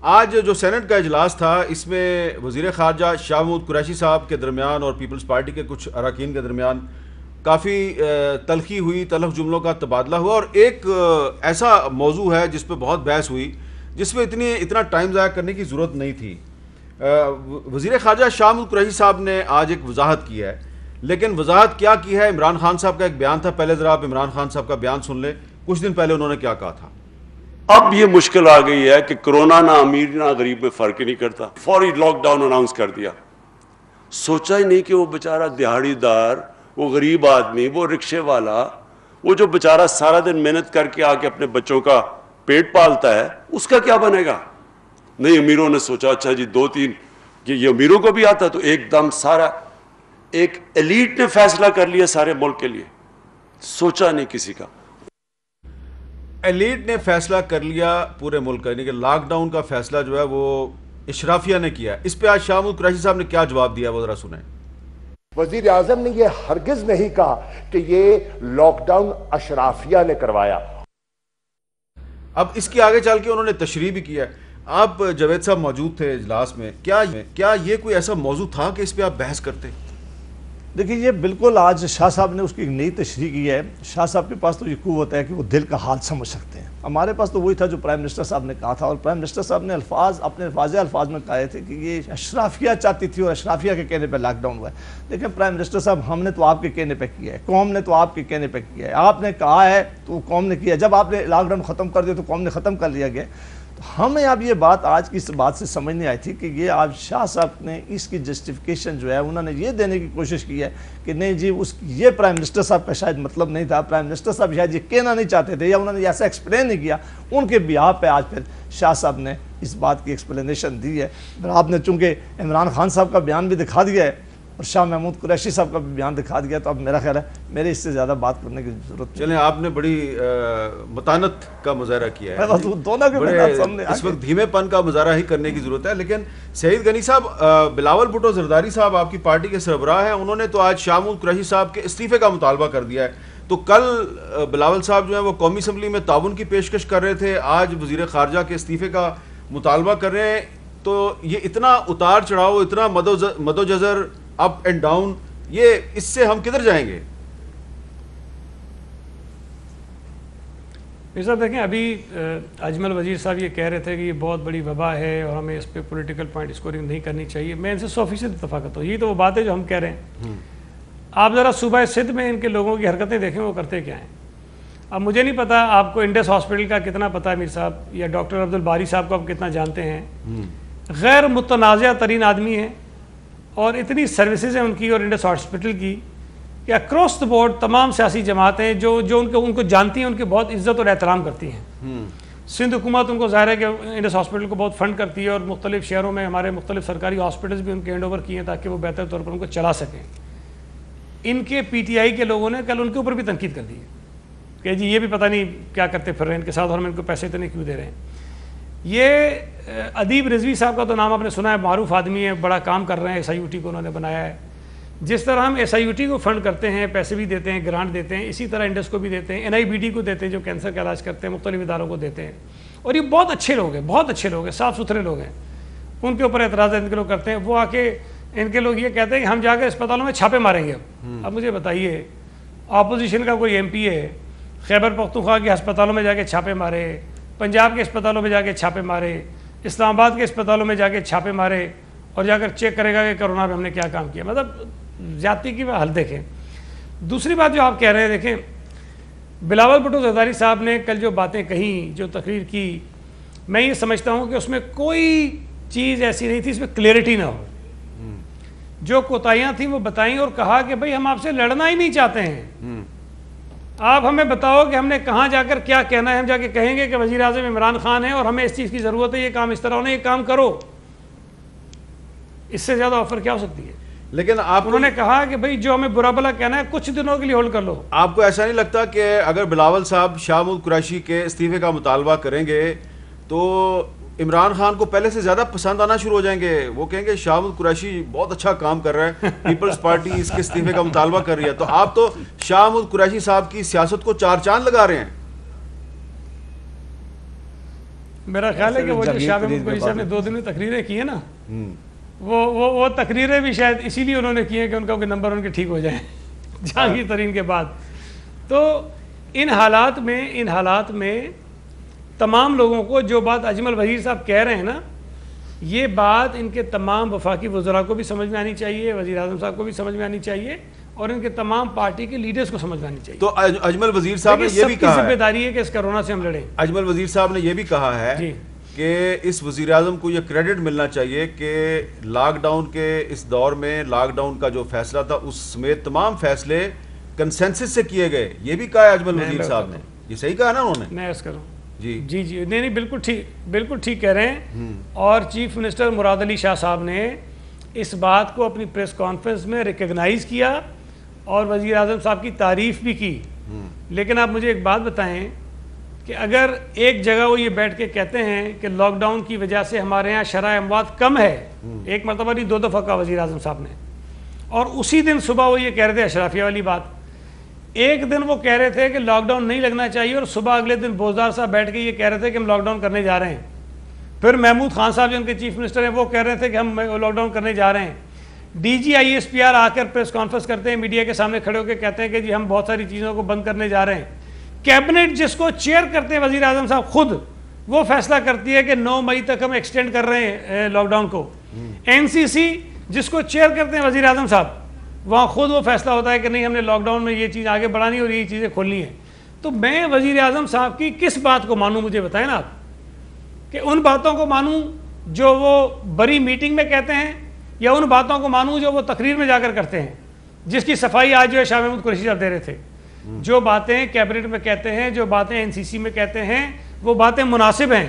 آج جو سینٹ کا اجلاس تھا اس میں وزیر خارجہ شاہ محمود قریشی صاحب کے درمیان اور پیپلز پارٹی کے کچھ اراکین کے درمیان کافی تلخی ہوئی، تلخ جملوں کا تبادلہ ہوا، اور ایک ایسا موضوع ہے جس پہ بہت بحث ہوئی، جس میں اتنا ٹائم ضائع کرنے کی ضرورت نہیں تھی۔ وزیر خارجہ شاہ محمود قریشی صاحب نے آج ایک وضاحت کی ہے، لیکن وضاحت کیا کی ہے؟ عمران خان صاحب کا ایک بیان تھا، پہلے ذرا آپ عمران خان صاحب کا بیان سن لیں۔ کچھ دن پہلے انہوں نے کیا کہا تھا؟ اب یہ مشکل آ گئی ہے کہ کرونا نہ امیر نہ غریب میں فرق ہی نہیں کرتا، فوری لاک ڈاؤن اناؤنس کر دیا۔ سوچا ہی نہیں کہ وہ بیچارہ دیہڑی دار، وہ غریب آدمی، وہ رکشے والا، وہ جو بیچارہ سارا دن محنت کر کے آ کے اپنے بچوں کا پیٹ پالتا ہے، اس کا کیا بنے گا؟ نہیں، امیروں نے سوچا اچھا جی 2-3 کہ یہ امیروں کو بھی آتا، تو ایک دم سارا ایک ایلیٹ نے فیصلہ کر لیا سارے ملک کے لیے، سوچا نہیں کسی کا۔ ایلیٹ نے فیصلہ کر لیا پورے ملک کا، یعنی کہ لاک ڈاؤن کا فیصلہ جو ہے وہ اشرافیہ نے کیا ہے۔ اس پہ آج شاہ محمود قریشی صاحب نے کیا جواب دیا، وہ ذرا سنیں۔ وزیر اعظم نے یہ ہرگز نہیں کہا کہ یہ لاک ڈاؤن اشرافیہ نے کروایا۔ اب اس کی آگے چل کے انہوں نے تشریح بھی کیا ہے۔ آپ جاوید صاحب موجود تھے اجلاس میں، کیا یہ کوئی ایسا موضوع تھا کہ اس پہ آپ بحث کرتے؟ دیکھیں، یہ بالکل آج شاہ صاحب نے اس کی ایک نئی تشریح کی ہے۔ شاہ صاحب کے پاس تو یہ قوت ہے کہ وہ دل کا حال سمجھ سکتے ہیں۔ ہمارے پاس تو وہی تھا جو پرائم منسٹر صاحب نے کہا تھا، اور پرائم منسٹر صاحب نے اپنے واضح الفاظ میں کہے تھے کہ یہ اشرافیہ چاہتی تھی اور اشرافیہ کے کہنے پہ لاک ڈاؤن ہوا ہے۔ لیکن پرائم منسٹر صاحب، ہم نے تو آپ کے کہنے پہ کیا ہے، قوم نے تو آپ کے کہنے پہ کیا ہے، آپ نے کہا ہے تو قوم نے کیا۔ جب آپ نے لاک ڈاؤن ختم کر دیا تو قوم نے ختم کر لیا گیا۔ ہمیں اب یہ بات آج کی اس بات سے سمجھ نہیں آئی تھی کہ یہ آج شاہ صاحب نے اس کی جسٹیفیکیشن جو ہے انہوں نے یہ دینے کی کوشش کی ہے کہ نہیں جی یہ پرائم منسٹر صاحب کا شاید مطلب نہیں تھا، پرائم منسٹر صاحب شاید یہ کہنا نہیں چاہتے تھے، یا انہوں نے ایسا ایکسپلین نہیں کیا۔ ان کے بیہاف پہ آج پھر شاہ صاحب نے اس بات کی ایکسپلینیشن دی ہے۔ آپ نے چونکہ عمران خان صاحب کا بیان بھی دکھا دیا ہے اور شاہ محمود قریشی صاحب کا بھی بیان دکھا دیا، تو اب میرا خیال ہے میرے اس سے زیادہ بات کرنے کی ضرورت چلیں، آپ نے بڑی متانت کا مظاہرہ کیا ہے، اس وقت دھیمے پن کا مظاہرہ ہی کرنے کی ضرورت ہے۔ لیکن سعید غنی صاحب، بلاول بھٹو زرداری صاحب آپ کی پارٹی کے سربراہ ہیں، انہوں نے تو آج شاہ محمود قریشی صاحب کے استعفے کا مطالبہ کر دیا ہے۔ تو کل بلاول صاحب جو ہیں وہ قومی اسمبلی میں تعاون کی پیشکش کر رہے تھے، آج وزیر خارجہ کے استعفے کا مطالبہ کر رہے ہیں۔ تو یہ اتنا اتار چڑھاؤ، اتنا مد و جزر، اپ اینڈ ڈاؤن، یہ اس سے ہم کدھر جائیں گے؟ میر صاحب دیکھیں، ابھی اجمل وزیر صاحب یہ کہہ رہے تھے کہ یہ بہت بڑی وبا ہے اور ہمیں اس پہ پولیٹیکل پوائنٹ اسکورنگ نہیں کرنی چاہیے۔ میں ان سے 100% اتفاق کرتا ہوں، یہی تو وہ بات ہے جو ہم کہہ رہے ہیں۔ آپ ذرا صوبہ سندھ میں ان کے لوگوں کی حرکتیں دیکھیں، وہ کرتے کیا ہیں۔ اب مجھے نہیں پتا آپ کو انڈس ہاسپٹل کا کتنا پتا ہے میر صاحب، یا ڈاکٹر عبدالباری صاحب کو آپ کتنا جانتے ہیں۔ غیر متنازع ترین آدمی ہیں، اور اتنی سروسز ہیں ان کی اور انڈس ہاسپٹل کی کہ اکراس دا بورڈ تمام سیاسی جماعتیں جو ان کو جانتی ہیں، ان کی بہت عزت اور احترام کرتی ہیں۔ سندھ حکومت ان کو ظاہر ہے کہ انڈس ہاسپٹل کو بہت فنڈ کرتی ہے، اور مختلف شہروں میں ہمارے مختلف سرکاری ہاسپٹلز بھی ان کے ہینڈ اوور کیے ہیں تاکہ وہ بہتر طور پر ان کو چلا سکیں۔ ان کے پی ٹی آئی کے لوگوں نے کل ان کے اوپر بھی تنقید کر دی ہے کہ جی یہ بھی پتہ نہیں کیا کرتے پھر رہے ہیں ان کے ساتھ، اور ہم ان کو پیسے اتنے کیوں دے رہے ہیں۔ یہ ادیب رضوی صاحب کا تو نام آپ نے سنا ہے، معروف آدمی ہے، بڑا کام کر رہے ہیں، SIUT کو انہوں نے بنایا ہے۔ جس طرح ہم SIUT کو فنڈ کرتے ہیں، پیسے بھی دیتے ہیں، گرانٹ دیتے ہیں، اسی طرح انڈس کو بھی دیتے ہیں، NIBD کو دیتے ہیں جو کینسر کا علاج کرتے ہیں، مختلف اداروں کو دیتے ہیں۔ اور یہ بہت اچھے لوگ ہیں، بہت اچھے لوگ ہیں، صاف ستھرے لوگ ہیں۔ ان کے اوپر اعتراضات ان کے لوگ کرتے ہیں، وہ آ کے ان کے لوگ یہ کہتے ہیں کہ ہم جا کے اسپتالوں میں چھاپے ماریں گے۔ اب مجھے بتائیے، اپوزیشن کا کوئی MP ہے، خیبر پختونخوا کے ہسپتالوں میں جا کے چھاپے مارے، پنجاب کے اسپتالوں میں جا کے چھاپے مارے، اسلام آباد کے اسپتالوں میں جا کے چھاپے مارے، اور جا کر چیک کرے گا کہ کرونا میں ہم نے کیا کام کیا؟ مطلب زیادتی کی حل دیکھیں۔ دوسری بات جو آپ کہہ رہے ہیں، دیکھیں بلاول بھٹو زرداری صاحب نے کل جو باتیں کہیں، جو تقریر کی، میں یہ سمجھتا ہوں کہ اس میں کوئی چیز ایسی نہیں تھی اس میں کلیئرٹی نہ ہو۔ جو کوتاہیاں تھیں وہ بتائیں، اور کہا کہ بھئی ہم آپ سے لڑنا ہی نہیں چاہتے ہیں، آپ ہمیں بتاؤ کہ ہم نے کہاں جا کر کیا کہنا ہے، ہم جا کے کہیں گے کہ وزیر اعظم عمران خان ہے اور ہمیں اس چیز کی ضرورت ہے، یہ کام اس طرح ہونا، یہ کام کرو۔ اس سے زیادہ آفر کیا ہو سکتی ہے؟ لیکن انہوں نے کہا کہ بھئی جو ہمیں برا بھلا کہنا ہے کچھ دنوں کے لیے ہولڈ کر لو۔ آپ کو ایسا نہیں لگتا کہ اگر بلاول صاحب شاہ محمود قریشی کے استعفے کا مطالبہ کریں گے تو عمران خان کو پہلے سے زیادہ پسند آنا شروع ہو جائیں گے؟ وہ کہیں گے شاہ محمود قریشی بہت اچھا کام کر رہا ہے، پیپلز پارٹی اس کے استعفے کا مطالبہ کر رہی ہے۔ تو آپ تو شاہ محمود قریشی صاحب کی سیاست کو چار چاند لگا رہے ہیں۔ میرا خیال ہے کہ وہ جو شاہ محمود قریشی صاحب نے 2 دن میں تقریریں کی ہیں نا، وہ تقریریں بھی شاید اسی لیے انہوں نے کی ہیں کہ ان کا نمبر ان کے ٹھیک ہو جائیں جہانگیر ترین کے بعد. تو ان حالات میں تمام لوگوں کو جو بات اجمل وزیر صاحب کہہ رہے ہیں نا، یہ بات ان کے تمام وفاقی وزراء کو بھی سمجھ میں آنی چاہیے، وزیر اعظم صاحب کو بھی سمجھ میں آنی چاہیے، اور ان کے تمام پارٹی کے لیڈرز کو سمجھ میں آنی چاہیے. تو اجمل وزیر صاحب نے یہ بھی کہا ہے، ذمہ داری ہے کہ اس کرونا سے ہم لڑیں. اجمل وزیر صاحب نے یہ بھی کہا ہے کہ اس وزیر اعظم کو یہ کریڈٹ ملنا چاہیے کہ لاک ڈاؤن کے اس دور میں لاک ڈاؤن کا جو فیصلہ تھا اس سمیت تمام فیصلے کنسنسس سے کیے گئے. یہ بھی کہا ہے اجمل وزیر صاحب نے. یہ صحیح کہا نا انہوں نے؟ میں عرض کروں جی نہیں بالکل ٹھیک کہہ رہے ہیں. اور چیف منسٹر مراد علی شاہ صاحب نے اس بات کو اپنی پریس کانفرنس میں ریکگنائز کیا اور وزیر اعظم صاحب کی تعریف بھی کی. لیکن آپ مجھے ایک بات بتائیں کہ اگر ایک جگہ وہ یہ بیٹھ کے کہتے ہیں کہ لاک ڈاؤن کی وجہ سے ہمارے ہاں شرح اموات کم ہے، ایک مرتبہ نہیں 2 دفعہ کہا وزیر اعظم صاحب نے، اور اسی دن صبح وہ یہ کہہ رہے تھے اشرافیہ والی بات. ایک دن وہ کہہ رہے تھے کہ لاک ڈاؤن نہیں لگنا چاہیے اور صبح اگلے دن بوزدار صاحب بیٹھ کے یہ کہہ رہے تھے کہ ہم لاک ڈاؤن کرنے جا رہے ہیں. پھر محمود خان صاحب جو ان کے چیف منسٹر ہیں وہ کہہ رہے تھے کہ ہم لاک ڈاؤن کرنے جا رہے ہیں. ڈی جی ISPR آ کر پریس کانفرنس کرتے ہیں، میڈیا کے سامنے کھڑے ہو کے کہتے ہیں کہ جی ہم بہت ساری چیزوں کو بند کرنے جا رہے ہیں. کیبنٹ جس کو چیئر کرتے ہیں وزیر اعظم صاحب خود، وہ فیصلہ کرتی ہے کہ 9 مئی تک ہم ایکسٹینڈ کر رہے ہیں لاک ڈاؤن کو. NCC جس کو چیئر کرتے ہیں وزیر اعظم صاحب، وہاں خود وہ فیصلہ ہوتا ہے کہ نہیں ہم نے لاک ڈاؤن میں یہ چیز آگے بڑھانی اور یہ چیزیں کھولنی ہیں. تو میں وزیر اعظم صاحب کی کس بات کو مانوں؟ مجھے بتائیں نا آپ، کہ ان باتوں کو مانوں جو وہ بڑی میٹنگ میں کہتے ہیں، یا ان باتوں کو مانوں جو وہ تقریر میں جا کر کرتے ہیں، جس کی صفائی آج جو ہے شاہ محمود قریشی صاحب دے رہے تھے. جو باتیں کیبنٹ میں کہتے ہیں، جو باتیں NCC میں کہتے ہیں، وہ باتیں مناسب ہیں،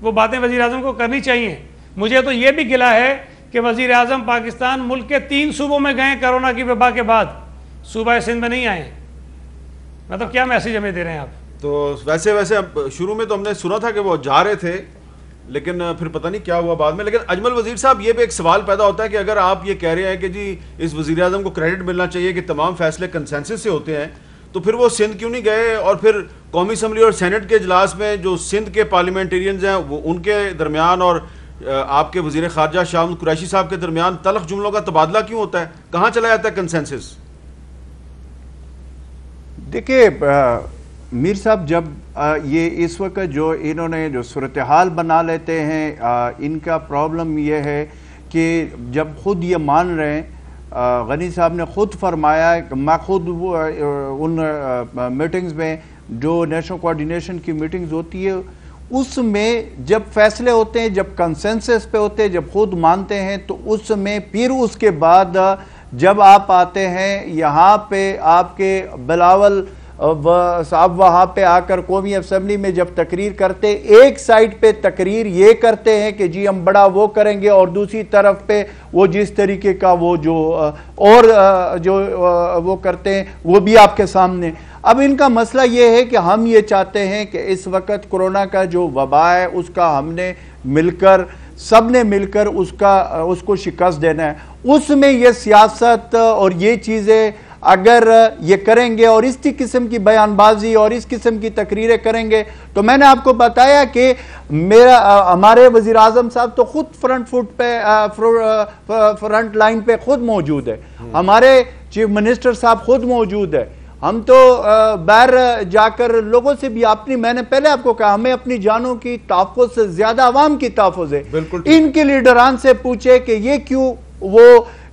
وہ باتیں وزیر اعظم کو کرنی چاہیے. مجھے تو یہ بھی گلہ ہے کہ وزیر اعظم پاکستان ملک کے 3 صوبوں میں گئے کرونا کی وبا کے بعد، صوبہ سندھ میں نہیں آئے. مطلب کیا میسیج ہمیں دے رہے ہیں آپ؟ تو ویسے شروع میں تو ہم نے سنا تھا کہ وہ جا رہے تھے، لیکن پھر پتہ نہیں کیا ہوا بعد میں. لیکن اجمل وزیر صاحب یہ بھی ایک سوال پیدا ہوتا ہے کہ اگر آپ یہ کہہ رہے ہیں کہ جی اس وزیر اعظم کو کریڈٹ ملنا چاہیے کہ تمام فیصلے کنسنسس سے ہوتے ہیں، تو پھر وہ سندھ کیوں نہیں گئے؟ اور پھر قومی اسمبلی اور سینٹ کے اجلاس میں جو سندھ کے پارلیمنٹیرینز ہیں وہ ان کے درمیان اور آپ کے وزیر خارجہ شاہ محمود قریشی صاحب کے درمیان تلخ جملوں کا تبادلہ کیوں ہوتا ہے؟ کہاں چلا جاتا ہے کنسنسس؟ دیکھیے میر صاحب، جب یہ اس وقت جو انہوں نے جو صورتحال بنا لیتے ہیں، ان کا پرابلم یہ ہے کہ جب خود یہ مان رہے ہیں، غنی صاحب نے خود فرمایا کہ میں خود ان میٹنگز میں جو نیشنل کوارڈینیشن کی میٹنگز ہوتی ہے اس میں جب فیصلے ہوتے ہیں، جب کنسنسس پہ ہوتے ہیں، جب خود مانتے ہیں، تو اس میں پھر اس کے بعد جب آپ آتے ہیں یہاں پہ آپ کے بلاول صاحب وہاں پہ آ کر قومی اسمبلی میں جب تقریر کرتے، ایک سائٹ پہ تقریر یہ کرتے ہیں کہ جی ہم بڑا وہ کریں گے، اور دوسری طرف پہ وہ جس طریقے کا وہ جو اور جو وہ کرتے ہیں وہ بھی آپ کے سامنے. اب ان کا مسئلہ یہ ہے کہ ہم یہ چاہتے ہیں کہ اس وقت کورونا کا جو وبا ہے اس کا ہم نے مل کر سب نے مل کر اس کو شکست دینا ہے. اس میں یہ سیاست اور یہ چیزیں اگر یہ کریں گے اور اس قسم کی بیان بازی اور اس قسم کی تقریریں کریں گے، تو میں نے آپ کو بتایا کہ ہمارے وزیر اعظم صاحب تو خود فرنٹ لائن پہ خود موجود ہے، ہمارے چیف منسٹر صاحب خود موجود ہے. ہم تو باہر جا کر لوگوں سے بھی میں نے پہلے آپ کو کہا ہمیں اپنی جانوں کی تحفظ سے زیادہ عوام کی تحفظ ہے. ان کے لیڈران سے پوچھے کہ یہ کیوں وہ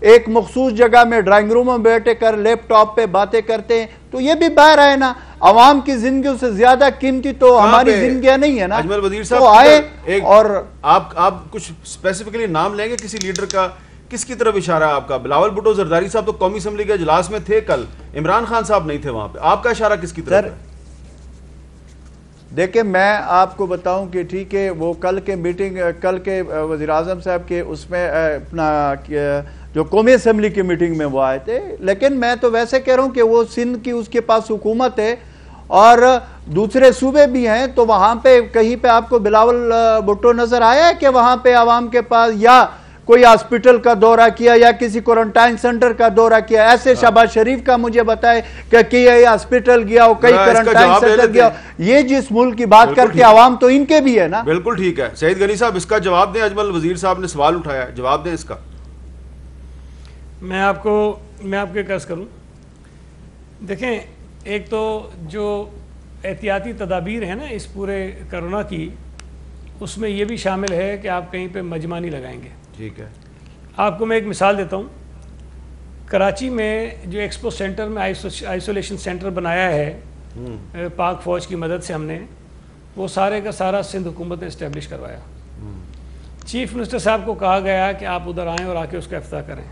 ایک مخصوص جگہ میں ڈرائنگ روم میں بیٹھے کر لیپ ٹاپ پہ باتیں کرتے ہیں، تو یہ بھی باہر آئے نا. عوام کی زندگیوں سے زیادہ قیمتی تو ہماری زندگیاں نہیں ہے نا. اجمل وزیر صاحب آئے اور آپ کچھ اسپیسیفکلی نام لیں گے کسی لیڈر کا؟ کس کی طرف اشارہ ہے آپ کا؟ بلاول بھٹو زرداری صاحب تو قومی اسمبلی کے اجلاس میں تھے کل، عمران خان صاحب نہیں تھے وہاں پہ، آپ کا اشارہ کس کی طرف ہے؟ دیکھیں میں آپ کو بتاؤں کہ ٹھیک ہے وہ کل کے وزیر اعظم صاحب کے اس میں اپنا جو قومی اسمبلی کی میٹنگ میں وہ آئے تھے، لیکن میں تو ویسے کہہ رہا ہوں کہ وہ سندھ کی اس کے پاس حکومت ہے اور دوسرے صوبے بھی ہیں، تو وہاں پہ کہیں پہ آپ کو بلاول بھٹو نظر آیا ہے کہ وہاں پہ عوام کے پاس یا کوئی ہاسپٹل کا دورہ کیا یا کسی کوارنٹائن سینٹر کا دورہ کیا؟ ایسے شہباز شریف کا مجھے بتائے کہ یہ ہاسپٹل گیا ہو، کئی کوارنٹائن سینٹر گیا ہو. یہ جس ملک کی بات کرتے عوام تو ان کے بھی ہے نا. بالکل ٹھیک ہے. سعید غنی صاحب اس کا جواب دیں. اجمل وزیر صاحب نے سوال اٹھایا ہے، جواب دیں اس کا. میں آپ کے عرض کروں. دیکھیں، ایک تو جو احتیاطی تدابیر ہیں نا اس پورے کرونا کی، اس میں یہ بھی شامل ہے کہ آپ کہیں پہ مجمع نہیں لگائیں گے. ٹھیک ہے. آپ کو میں ایک مثال دیتا ہوں. کراچی میں جو ایکسپو سینٹر میں آئسولیشن سینٹر بنایا ہے پاک فوج کی مدد سے ہم نے، وہ سارے کا سارا سندھ حکومت نے اسٹیبلش کروایا. چیف منسٹر صاحب کو کہا گیا کہ آپ ادھر آئیں اور آ کے اس کا افتتاح کریں.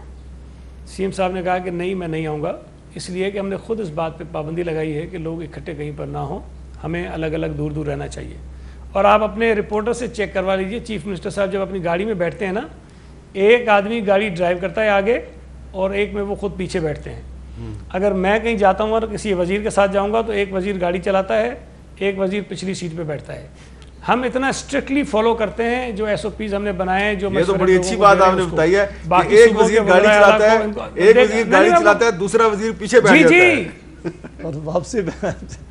سی ایم صاحب نے کہا کہ نہیں، میں نہیں آؤں گا، اس لیے کہ ہم نے خود اس بات پہ پابندی لگائی ہے کہ لوگ اکٹھے کہیں پر نہ ہوں، ہمیں الگ الگ دور دور رہنا چاہیے. اور آپ اپنے رپورٹر سے چیک کروا لیجئے، چیف منسٹر صاحب جب اپنی گاڑی میں بیٹھتے ہیں نا، ایک آدمی گاڑی ڈرائیو کرتا ہے آگے اور ایک میں وہ خود پیچھے بیٹھتے ہیں. اگر میں کہیں جاتا ہوں اور کسی وزیر کے ساتھ جاؤں گا تو ایک وزیر گاڑی چلاتا ہے، ایک وزیر پچھلی سیٹ پہ بیٹھتا ہے. ہم اتنا اسٹرکٹلی فالو کرتے ہیں جو ایس او پیز ہم نے بنائے ہیں. جو یہ تو بڑی اچھی بات آپ نے بتائی ہے کہ ایک وزیر گاڑی چلاتا ہے، ایک وزیر گاڑی چلاتا ہے، دوسرا وزیر پیچھے بیٹھ جاتا ہے. اور واپسی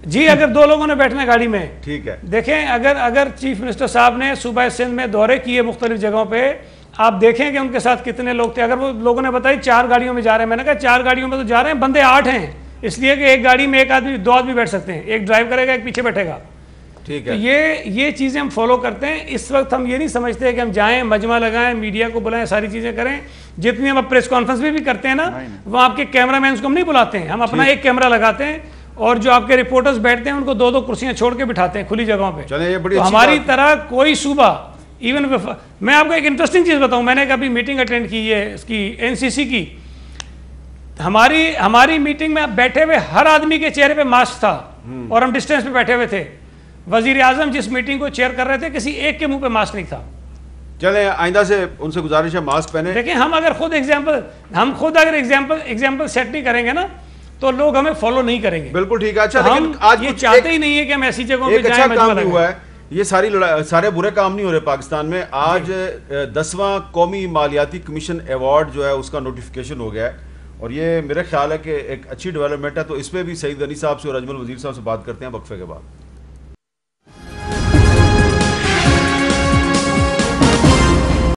جی اگر دو لوگوں نے بیٹھنا ہے گاڑی میں. ٹھیک ہے. دیکھیں اگر چیف منسٹر صاحب نے صوبہ سندھ میں دورے کیے مختلف جگہوں پہ، آپ دیکھیں کہ ان کے ساتھ کتنے لوگ تھے. اگر وہ لوگوں نے بتائی 4 گاڑیوں میں جا رہے ہیں، میں نے کہا 4 گاڑیوں میں تو جا رہے ہیں، بندے 8 ہیں، اس لیے کہ ایک گاڑی میں ایک آدمی 2 آدمی بیٹھ سکتے ہیں، ایک ڈرائیو کرے گا ایک پیچھے بیٹھے گا. ٹھیک تو ہے. یہ چیزیں ہم فالو کرتے ہیں. اس وقت ہم یہ نہیں سمجھتے کہ ہم جائیں، مجمع لگائیں، میڈیا کو بلائیں، ساری چیزیں کریں. جتنی ہم پریس کانفرنس میں بھی کرتے ہیں نا، وہ آپ کے کیمرہ مینس کو ہم نہیں بلاتے ہیں، ہم اپنا ایک کیمرہ لگاتے ہیں اور جو آپ کے رپورٹرز بیٹھتے ہیں ان کو 2 کرسیاں چھوڑ کے بٹھاتے ہیں کھلی جگہوں پہ. تو ہماری طرح کوئی صوبہ، ایون میں آپ کو ایک انٹرسٹنگ چیز بتاؤں، میں نے کبھی میٹنگ اٹینڈ کی ہے اس کی NCC کی. ہماری میٹنگ میں بیٹھے ہوئے ہر آدمی کے چہرے پہ ماسک تھا اور ہم ڈسٹینس پہ بیٹھے ہوئے تھے. وزیر اعظم جس میٹنگ کو چیئر کر رہے تھے کسی ایک کے منہ پہ ماسک نہیں تھا. چلیں آئندہ سے ان سے گزارش ہے ماسک پہنے. دیکھیں ہم خود اگر ایگزامپل سیٹ نہیں کریں گے نا تو لوگ ہمیں فالو نہیں کریں گے. بالکل ٹھیک ہے. اچھا ہم یہ چاہتے ہی نہیں ہے کہ ہم ایسی جگہوں پہ جائیں. کام نہیں ہوا ہے یہ سارے برے کام نہیں ہو رہے پاکستان میں. آج 10واں قومی مالیاتی کمیشن ایوارڈ جو ہے اس کا نوٹیفیکیشن ہو گیا ہے اور یہ میرا خیال ہے کہ ایک اچھی ڈیولپمنٹ ہے. تو اس پہ بھی سعید غنی صاحب سے اور اجمل وزیر صاحب سے بات کرتے ہیں وقفے کے بعد.